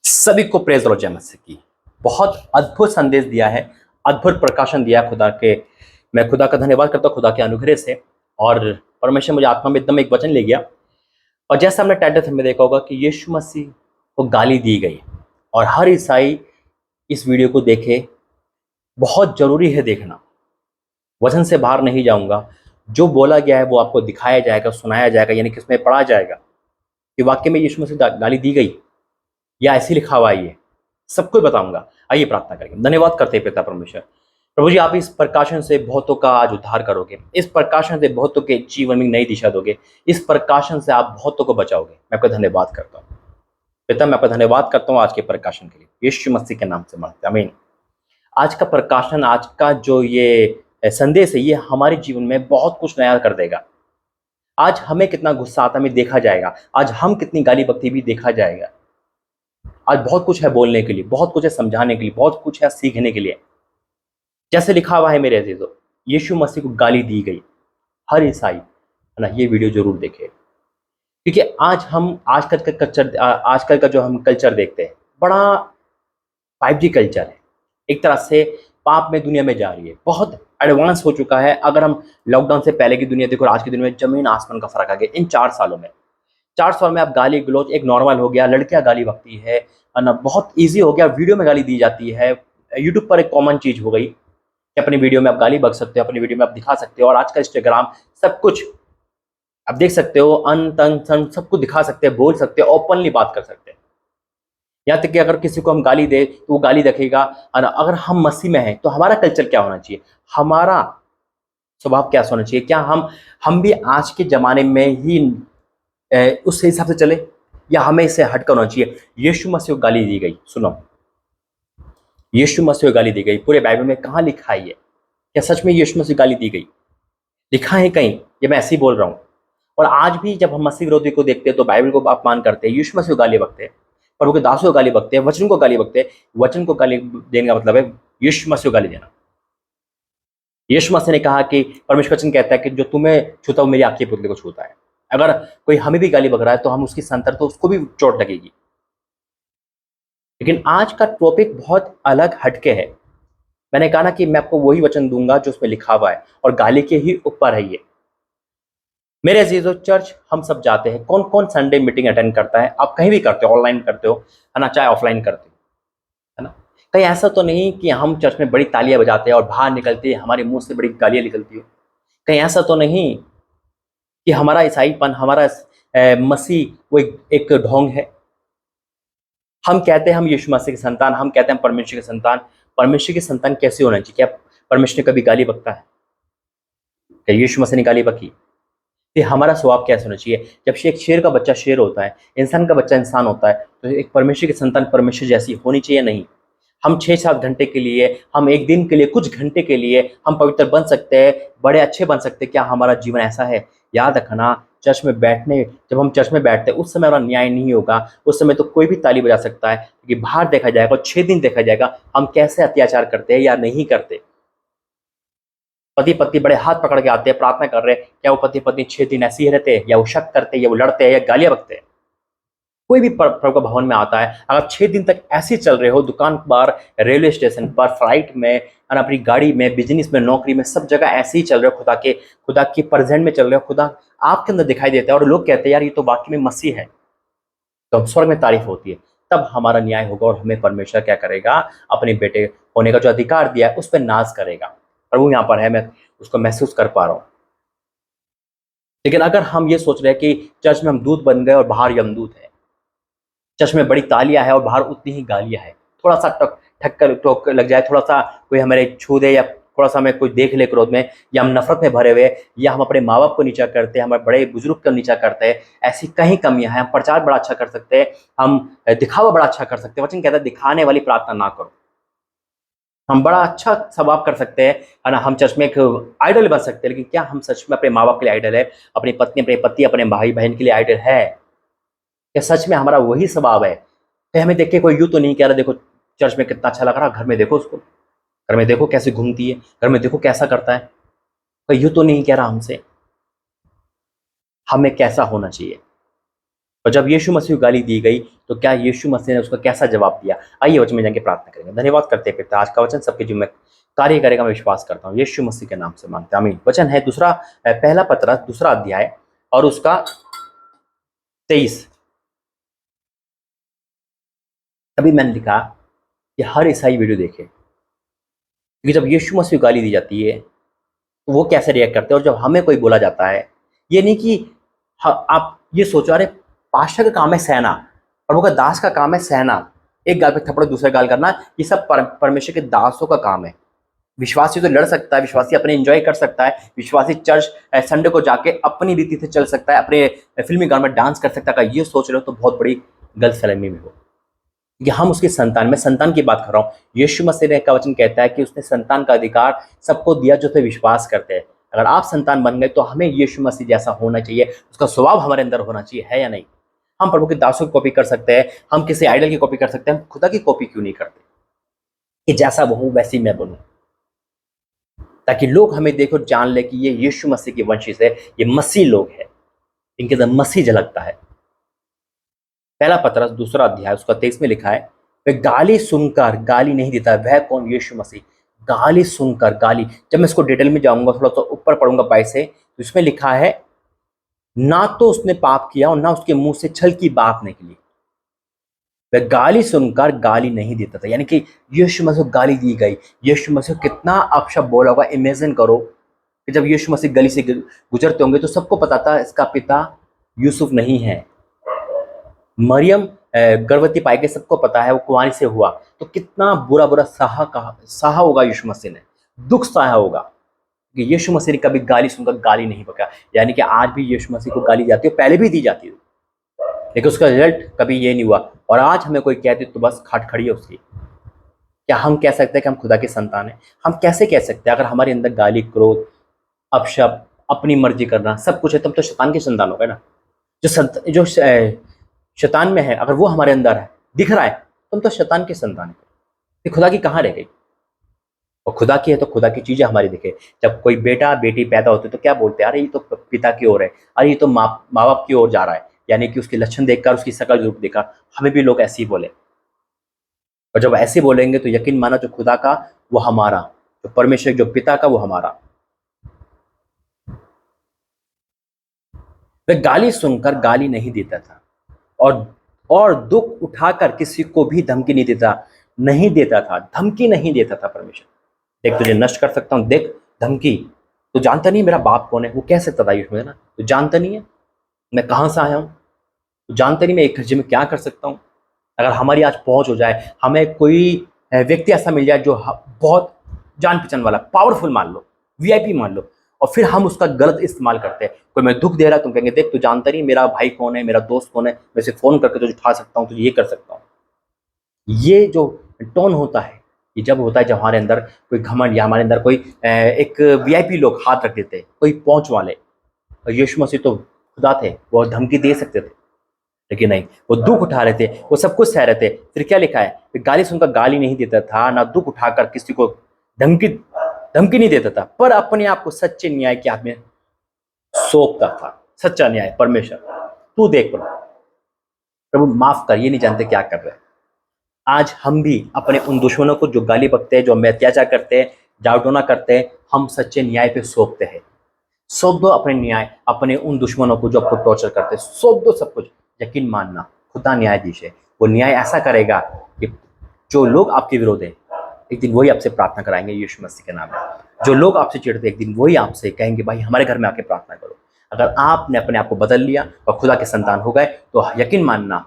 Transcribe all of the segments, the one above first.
सभी को praise the Lord जय मसीह की। बहुत अद्भुत संदेश दिया है, अद्भुत प्रकाशन दिया है खुदा के। मैं खुदा का धन्यवाद करता हूँ खुदा के अनुग्रह से। और परमेश्वर मुझे आत्मा में एकदम एक वचन ले गया। और जैसा हमने टाइटल में देखा होगा कि यीशु मसीह को गाली दी गई, और हर ईसाई इस वीडियो को देखे। बहुत जरूरी है देखना। वचन से बाहर नहीं जाऊंगा, जो बोला गया है वो आपको दिखाया जाएगा, सुनाया जाएगा, यानी कि उसमें पढ़ा जाएगा कि वाक्य में यीशु मसीह गाली दी गई या ऐसे लिखा हुआ है। ये सब कुछ बताऊंगा। आइए प्रार्थना करेंगे। धन्यवाद करते हैं पिता परमेश्वर। प्रभु जी, आप इस प्रकाशन से बहुतों का आज उद्धार करोगे। इस प्रकाशन से बहुतों के जीवन में नई दिशा दोगे। इस प्रकाशन से आप बहुतों को बचाओगे। मैं आपका धन्यवाद करता हूँ पिता। मैं आपका धन्यवाद करता हूँ आज के प्रकाशन के लिए, यीशु मसीह के नाम से मांगते हैं, आमीन। आज का प्रकाशन, आज का जो ये संदेश है, ये हमारे जीवन में बहुत कुछ नया कर देगा। आज हमें कितना गुस्सा आता है देखा जाएगा। आज हम कितनी गाली बकती भी देखा जाएगा। आज बहुत कुछ है बोलने के लिए, बहुत कुछ है समझाने के लिए, बहुत कुछ है सीखने के लिए। जैसे लिखा हुआ है मेरे अजीजों, यीशु मसीह को गाली दी गई। हर ईसाई है ना, ये वीडियो जरूर देखे, क्योंकि आज हम आजकल का जो हम कल्चर देखते हैं, बड़ा 5G कल्चर है। एक तरह से पाप में दुनिया में जा रही है, बहुत एडवांस हो चुका है। अगर हम लॉकडाउन से पहले की दुनिया देखो और आज की दुनिया में जमीन आसमान का फर्क आ गया इन 4 सालों में। 4 साल में अब गाली गलौज एक नॉर्मल हो गया। लड़कियां गाली बकती है ना, बहुत इजी हो गया। वीडियो में गाली दी जाती है। यूट्यूब पर एक कॉमन चीज हो गई कि अपनी वीडियो में आप गाली बक सकते हो, अपनी वीडियो में आप दिखा सकते हो। और आज का इंस्टाग्राम सब कुछ आप देख सकते हो, अन तन सन सब कुछ दिखा सकते हैं, बोल सकते हैं, ओपनली बात कर सकते हैं। यहाँ तक कि अगर किसी को हम गाली दे तो वो गाली रखेगा। और अगर हम मसीह में हैं तो हमारा कल्चर क्या होना चाहिए, हमारा स्वभाव क्या होना चाहिए? क्या हम भी आज के जमाने में ही उस हिसाब से चले, या हमें इससे हटकर होना चाहिए? यीशु मसीह को गाली दी गई। सुनो, यीशु मसीह को गाली दी गई। पूरे बाइबल में कहाँ लिखा है ये? क्या सच में यीशु मसीह को गाली दी गई? लिखा है कहीं? ये मैं ऐसे ही बोल रहा हूँ। और आज भी जब हम मसीह विरोधी को देखते हैं तो बाइबल को अपमान करते हैं, यीशु मसीह को गाली बकते हैं, प्रभु के दासों को गाली बकते हैं, वचन को गाली बकते हैं। वचन को गाली देने का मतलब है यीशु मसीह को गाली देना। यीशु मसीह ने कहा कि परमेश्वर वचन कहता है कि जो तुम्हें छूता वो मेरी आंख के पुतले को छूता है। अगर कोई हमें भी गाली बक रहा है तो हम उसकी संतर, तो उसको भी चोट लगेगी। लेकिन आज का टॉपिक बहुत अलग हटके है। मैंने कहा ना कि मैं आपको वही वचन दूंगा जो उसमें लिखा हुआ है, और गाली के ही ऊपर है ये। मेरे अजीजों, चर्च हम सब जाते हैं। कौन कौन संडे मीटिंग अटेंड करता है? आप कहीं भी करते हो, ऑनलाइन करते हो है ना, चाहे ऑफलाइन करते हो, है ना। कहीं ऐसा तो नहीं कि हम चर्च में बड़ी तालियां बजाते हैं और बाहर निकलते हैं हमारे मुंह से बड़ी गालियां निकलती हो? कहीं ऐसा तो नहीं कि हमारा ईसाईपन, हमारा मसीह वो एक ढोंग है? हम कहते हैं हम यीशु मसीह के संतान, हम कहते हैं परमेश्वर के संतान। परमेश्वर के संतान कैसे होना चाहिए? क्या परमेश्वर ने कभी गाली बकता है? क्या यीशु मसीह ने गाली बकी? कि हमारा स्वभाव कैसे होना चाहिए? जब एक शेर का बच्चा शेर होता है, इंसान का बच्चा इंसान होता है, तो एक परमेश्वर की संतान परमेश्वर जैसी होनी चाहिए? नहीं। हम 6-7 घंटे के लिए, हम एक दिन के लिए, कुछ घंटे के लिए हम पवित्र बन सकते हैं, बड़े अच्छे बन सकते हैं। क्या हमारा जीवन ऐसा है? याद रखना, जब हम चर्च में बैठते हैं उस समय हमारा न्याय नहीं होगा। उस समय तो कोई भी ताली बजा सकता है, क्योंकि बाहर देखा जाएगा और 6 दिन देखा जाएगा हम कैसे अत्याचार करते हैं या नहीं करते। पति पत्नी बड़े हाथ पकड़ के आते हैं, प्रार्थना कर रहे हैं, क्या वो पति पत्नी 6 दिन ऐसे ही रहते हैं, या वो शक करते हैं, या वो लड़ते हैं, या गालियां बकते हैं? कोई भी प्रभु का भवन में आता है, अगर 6 दिन तक ऐसे ही चल रहे हो, दुकान पर, रेलवे स्टेशन पर, फ्लाइट में, और अपनी गाड़ी में, बिजनेस में, नौकरी में, सब जगह ऐसे ही चल रहे हो, खुदा के प्रेजेंट में चल रहे हो, खुदा आपके अंदर दिखाई देता है, और लोग कहते हैं यार ये तो वाकई में मसीह है, तो स्वर्ग में तारीफ होती है। तब हमारा न्याय होगा और हमें परमेश्वर क्या करेगा? अपने बेटे होने का जो अधिकार दिया है उस पर नाज करेगा। प्रभु यहाँ पर है, मैं उसको महसूस कर पा रहा हूँ। लेकिन अगर हम ये सोच रहे हैं कि चर्च में हम दूध बन गए और बाहर यमदूत है, चर्च में बड़ी तालियां है और बाहर उतनी ही गालियां है, थोड़ा सा ठक्कर टोक लग जाए, थोड़ा सा कोई हमारे छू दे, या थोड़ा सा हमें कोई देख ले क्रोध में, या हम नफरत में भरे हुए, या हम अपने माँ बाप को नीचा करते हैं, हमारे बड़े बुजुर्ग को नीचा करते हैं, ऐसी कहीं कमियां हैं। हम प्रचार बड़ा अच्छा कर सकते हैं, हम दिखावा बड़ा अच्छा कर सकते हैं। वचन कहता है दिखाने वाली प्रार्थना ना करो। हम बड़ा अच्छा स्वभाव कर सकते हैं, है ना, हम चर्च में एक आइडल बन सकते हैं, लेकिन क्या हम सच में अपने माँ बाप के लिए आइडल है? अपनी पत्नी, अपने पति, अपने भाई बहन के लिए आइडल है? क्या सच में हमारा वही स्वभाव है? कहीं हमें देख के कोई यूं तो नहीं कह रहा देखो चर्च में कितना अच्छा लग रहा, घर में देखो उसको, घर में देखो कैसे घूमती है, घर में देखो कैसा करता है? कोई यूं तो नहीं कह रहा हमसे? हमें कैसा होना चाहिए? और जब यीशु मसीह को गाली दी गई तो क्या यीशु मसीह ने उसका कैसा जवाब दिया? आइए वचन में जाके प्रार्थना करेंगे। धन्यवाद करते हैं पिता, आज का वचन सबके जीवन में कार्य करेगा, मैं विश्वास करता हूँ। यीशु मसीह के नाम से मांगते हैं, आमीन। वचन है पहला पतरस दूसरा अध्याय और उसका 23। अभी मैंने लिखा कि हर ईसाई वीडियो देखे, क्योंकि जब यीशु मसीह को गाली दी जाती है तो वो कैसे रिएक्ट करते हैं, और जब हमें कोई बोला जाता है, ये नहीं कि आप ये सोचो अरे पास्टर का काम है सहना, प्रभु का दास का काम है सहना, एक गाल पे थप्पड़ दूसरे गाल करना, ये सब परमेश्वर के दासों का काम है। विश्वासी तो लड़ सकता है, विश्वासी अपने एंजॉय कर सकता है, विश्वासी चर्च संडे को जाके अपनी रीति से चल सकता है, अपने फिल्मी गान में डांस कर सकता है। अगर ये सोच रहे हो तो बहुत बड़ी गलतफहमी में हो, कि हम उसकी संतान, मैं संतान की बात कर रहा हूँ। यीशु मसीह का वचन कहता है कि उसने संतान का अधिकार सबको दिया जो उसे विश्वास करते हैं। अगर आप संतान बन गए तो हमें यीशु मसीह जैसा होना चाहिए, उसका स्वभाव हमारे अंदर होना चाहिए, है या नहीं? हम प्रभु के दासों की कॉपी कर सकते हैं, हम किसी आइडल की कॉपी कर सकते हैं, हम खुदा की कॉपी क्यों नहीं करते? कि जैसा वो हूँ वैसी मैं बनूं, ताकि लोग हमें देखो जान ले कि ये यीशु मसीह की वंशिज है, ये मसीह लोग हैं, इनके अंदर मसीह झलकता है। पहला पतरस दूसरा अध्याय उसका 23 में लिखा है, वह गाली सुनकर गाली नहीं देता। वह कौन? यीशु मसीह। गाली सुनकर गाली, जब मैं इसको डिटेल में जाऊंगा, थोड़ा सा ऊपर पढ़ूंगा 22 से, तो इसमें लिखा है ना तो उसने पाप किया और ना उसके मुंह से छल की बात निकली। वह गाली सुनकर गाली नहीं देता था, यानी कि यीशु मसीह को गाली दी गई। यीशु मसीह कितना अपशब्द बोला होगा, इमेजिन करो कि जब यीशु मसीह गली से गुजरते होंगे तो सबको पता था इसका पिता यूसुफ नहीं है। मरियम गर्भवती पाई गई, सबको पता है वो कुंवारी से हुआ, तो कितना बुरा बुरा सहा होगा यीशु मसीह ने, दुख सहा होगा कि यीशु मसीह ने कभी गाली सुनकर गाली नहीं बका। यानी कि आज भी यीशु मसीह को गाली जाती है, पहले भी दी जाती है, लेकिन उसका रिजल्ट कभी ये नहीं हुआ। और आज हमें कोई कहते तो बस खाट खड़ी है उसकी। क्या हम कह सकते हैं कि हम खुदा के संतान हैं? हम कैसे कह सकते हैं अगर हमारे अंदर गाली, क्रोध, अपशब्द, अपनी मर्जी करना सब कुछ है, तुम तो शैतान के संतान हो गए ना। जो शैतान में है, अगर वो हमारे अंदर है, दिख रहा है, तुम तो शैतान के संतान है। खुदा की कहाँ रह गई? और खुदा की है तो खुदा की चीजें हमारी दिखे। जब कोई बेटा बेटी पैदा होते तो क्या बोलते हैं? अरे ये तो पिता की ओर है, अरे ये तो माँ बाप की ओर जा रहा है, यानी कि उसके लक्षण देखकर, उसकी शकल रूप देखकर हमें भी लोग ऐसे ही बोले। और जब ऐसे बोलेंगे तो यकीन माना जो खुदा का वो हमारा, जो परमेश्वर जो पिता का वो हमारा। वह गाली सुनकर गाली नहीं देता था और दुख उठाकर किसी को भी धमकी नहीं देता था। धमकी नहीं देता था परमेश्वर। देख तुझे नष्ट कर सकता हूँ, देख धमकी, तो जानता नहीं मेरा बाप कौन है, वो कह सकता था यीशु में ना। तो जानता नहीं है मैं कहाँ से आया हूँ, तो जानता नहीं मैं एक खर्चे में क्या कर सकता हूँ। अगर हमारी आज पहुंच हो जाए, हमें कोई व्यक्ति ऐसा मिल जाए जो बहुत जान पहचान वाला, पावरफुल मान लो, वीआईपी मान लो, और फिर हम उसका गलत इस्तेमाल करते हैं। कोई मैं दुख दे रहा है, तुम कहेंगे देख तू जानता नहीं मेरा भाई कौन है, मेरा दोस्त कौन है, मैं इसे फोन करके तुझे उठा सकता हूँ, तुझे ये कर सकता हूँ। ये जो टोन होता है, ये जब होता है जब हमारे अंदर कोई घमंड या हमारे अंदर कोई एक वीआईपी लोग हाथ रख देते, कोई पहुंच वाले। और यीशु मसीह तो खुदा थे, वो धमकी दे सकते थे, लेकिन नहीं, वो दुख उठा रहे थे, वो सब कुछ सह रहे थे। फिर क्या लिखा है? गाली सुनकर गाली नहीं देता था, ना दुख उठाकर किसी को धमकी नहीं देता था, पर अपने आप को सच्चे न्याय के हाथ में सौंपता था। सच्चा न्याय परमेश्वर, तू देख प्रभु माफ कर, ये नहीं जानते क्या कर रहे हैं। आज हम भी अपने उन दुश्मनों को जो गाली बकते हैं, जो हमें अत्याचार करते हैं, जावटोना करते हैं, हम सच्चे न्याय पे सौंपते हैं। सौंप दो अपने न्याय, अपने उन दुश्मनों को जो आपको टॉर्चर करते हैं, सौंप दो सब कुछ। यकीन मानना खुदा न्यायाधीश है, वो न्याय ऐसा करेगा कि जो लोग आपके विरोध हैं, एक दिन वही आपसे प्रार्थना कराएंगे यीशु मसीह के नाम में। जो लोग आपसे चिढ़ते, एक दिन वही आपसे कहेंगे भाई हमारे घर में आके प्रार्थना करो। अगर आपने अपने आप को बदल लिया और खुदा के संतान हो गए, तो यकीन मानना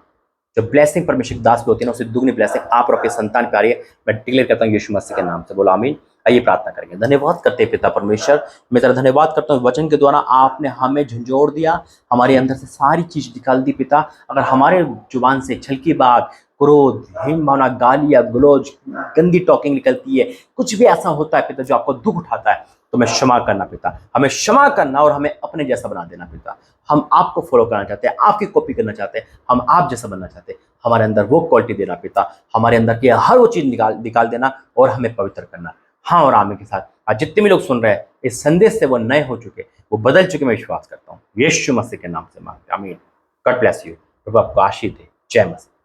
जो ब्लेसिंग परमेश्वर के दास पे होती है ना, उससे दुगनी ब्लेसिंग आप और आपके संतान पे आ रही है। मैं डिक्लेयर करता हूँ यीशु मसीह के नाम से, बोला आमीन। आइए प्रार्थना करेंगे। धन्यवाद करते हैं पिता परमेश्वर, मैं तेरा धन्यवाद करता हूँ वचन के द्वारा आपने हमें झंझोड़ दिया, हमारे अंदर से सारी चीज निकाल दी पिता। अगर हमारे जुबान से छल की बात, क्रोध, हीन भावना, गालियाँ गलौज, गंदी टॉकिंग निकलती है, कुछ भी ऐसा होता है पिता जो आपको दुख उठाता है, तो मैं क्षमा करना पिता, हमें क्षमा करना और हमें अपने जैसा बना देना पिता। हम आपको फॉलो करना चाहते हैं, आपकी कॉपी करना चाहते हैं, हम आप जैसा बनना चाहते हैं। हमारे अंदर वो क्वालिटी देना पिता, हमारे अंदर की हर वो चीज निकाल देना और हमें पवित्र करना। हाँ और आमीन के साथ आज जितने भी लोग सुन रहे हैं इस संदेश से वो नए हो चुके, वो बदल चुके, मैं विश्वास करता हूँ यीशु मसीह के नाम से मांगते, आमीन। God bless you. प्रभु आपको आशीष दे। जय मसीह।